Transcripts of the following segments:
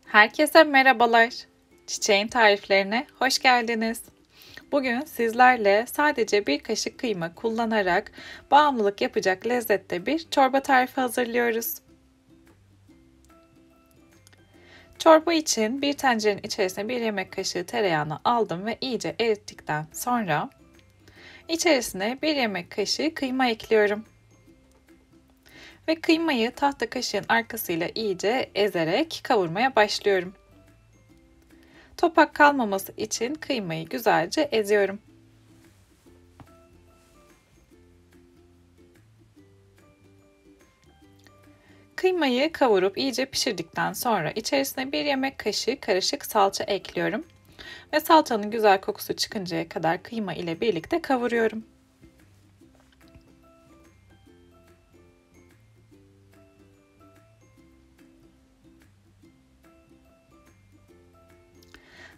Herkese merhabalar. Çiçeğin tariflerine hoş geldiniz. Bugün sizlerle sadece bir kaşık kıyma kullanarak bağımlılık yapacak lezzette bir çorba tarifi hazırlıyoruz. Çorba için bir tencerenin içerisine bir yemek kaşığı tereyağını aldım ve iyice erittikten sonra içerisine bir yemek kaşığı kıyma ekliyorum. Ve kıymayı tahta kaşığın arkasıyla iyice ezerek kavurmaya başlıyorum. Topak kalmaması için kıymayı güzelce eziyorum. Kıymayı kavurup iyice pişirdikten sonra içerisine bir yemek kaşığı karışık salça ekliyorum. Ve salçanın güzel kokusu çıkıncaya kadar kıyma ile birlikte kavuruyorum.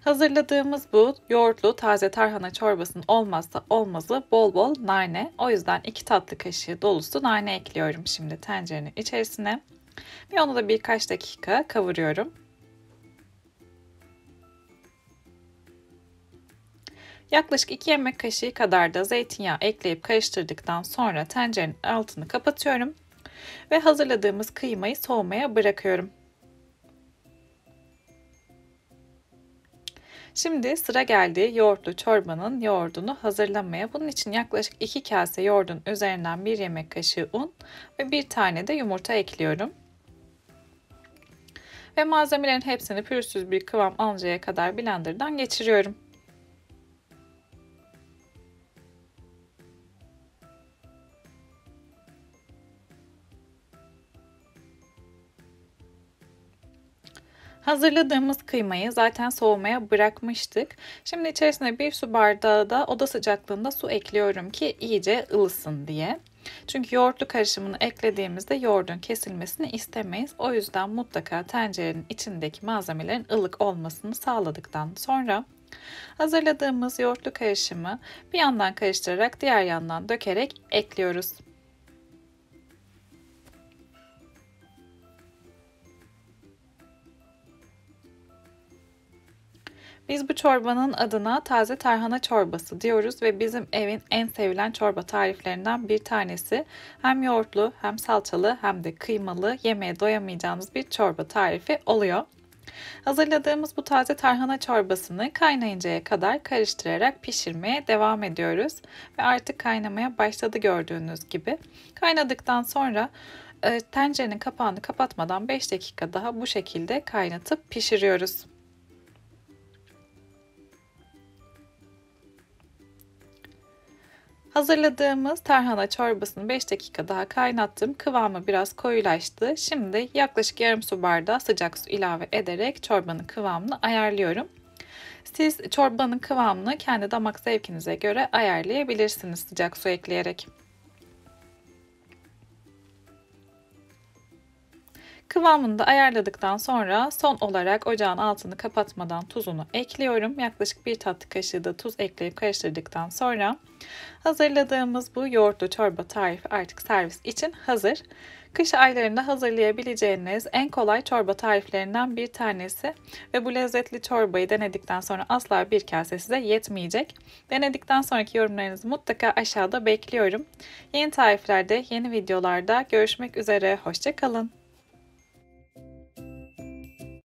Hazırladığımız bu yoğurtlu taze tarhana çorbasının olmazsa olmazı bol bol nane. O yüzden 2 tatlı kaşığı dolusu nane ekliyorum şimdi tencerenin içerisine. Ve onu da birkaç dakika kavuruyorum. Yaklaşık 2 yemek kaşığı kadar da zeytinyağı ekleyip karıştırdıktan sonra tencerenin altını kapatıyorum. Ve hazırladığımız kıymayı soğumaya bırakıyorum. Şimdi sıra geldi yoğurtlu çorbanın yoğurdunu hazırlamaya. Bunun için yaklaşık 2 kase yoğurdun üzerinden 1 yemek kaşığı un ve 1 tane de yumurta ekliyorum. Ve malzemelerin hepsini pürüzsüz bir kıvam alıncaya kadar blenderdan geçiriyorum. Hazırladığımız kıymayı zaten soğumaya bırakmıştık. Şimdi içerisine 1 su bardağı da oda sıcaklığında su ekliyorum ki iyice ılısın diye. Çünkü yoğurtlu karışımını eklediğimizde yoğurdun kesilmesini istemeyiz. O yüzden mutlaka tencerenin içindeki malzemelerin ılık olmasını sağladıktan sonra hazırladığımız yoğurtlu karışımı bir yandan karıştırarak diğer yandan dökerek ekliyoruz. Biz bu çorbanın adına taze tarhana çorbası diyoruz ve bizim evin en sevilen çorba tariflerinden bir tanesi. Hem yoğurtlu hem salçalı hem de kıymalı yemeğe doyamayacağınız bir çorba tarifi oluyor. Hazırladığımız bu taze tarhana çorbasını kaynayıncaya kadar karıştırarak pişirmeye devam ediyoruz. Ve artık kaynamaya başladı gördüğünüz gibi. Kaynadıktan sonra tencerenin kapağını kapatmadan 5 dakika daha bu şekilde kaynatıp pişiriyoruz. Hazırladığımız tarhana çorbasını 5 dakika daha kaynattım. Kıvamı biraz koyulaştı. Şimdi yaklaşık yarım su bardağı sıcak su ilave ederek çorbanın kıvamını ayarlıyorum. Siz çorbanın kıvamını kendi damak zevkinize göre ayarlayabilirsiniz sıcak su ekleyerek. Kıvamını da ayarladıktan sonra son olarak ocağın altını kapatmadan tuzunu ekliyorum. Yaklaşık 1 tatlı kaşığı da tuz ekleyip karıştırdıktan sonra hazırladığımız bu yoğurtlu çorba tarifi artık servis için hazır. Kış aylarında hazırlayabileceğiniz en kolay çorba tariflerinden bir tanesi ve bu lezzetli çorbayı denedikten sonra asla bir kase size yetmeyecek. Denedikten sonraki yorumlarınızı mutlaka aşağıda bekliyorum. Yeni tariflerde, yeni videolarda görüşmek üzere. Hoşça kalın.